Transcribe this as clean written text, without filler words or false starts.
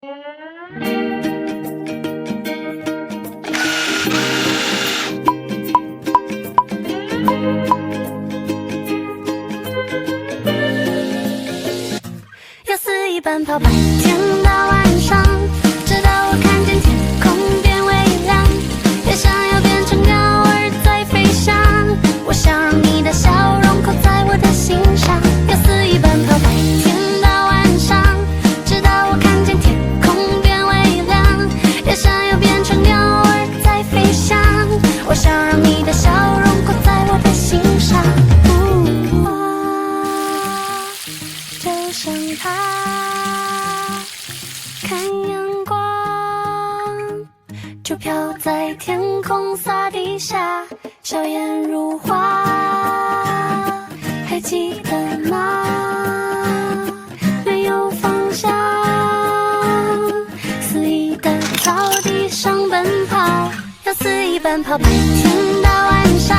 要肆意奔跑，白天到晚上，直到我看见天空变微亮，也想要变成鸟儿在飞翔。我想让你的笑容刻在我的心上，要肆意奔跑，白天到晚上，直到我看见天空变微亮，也想要变成鸟儿在飞翔。我想让你的笑容刻在我的心上。就像他看阳光，就飘在天空洒地下，笑颜如花，还记得吗？没有方向，肆意的草地上奔跑，要肆意奔跑，白天到晚上。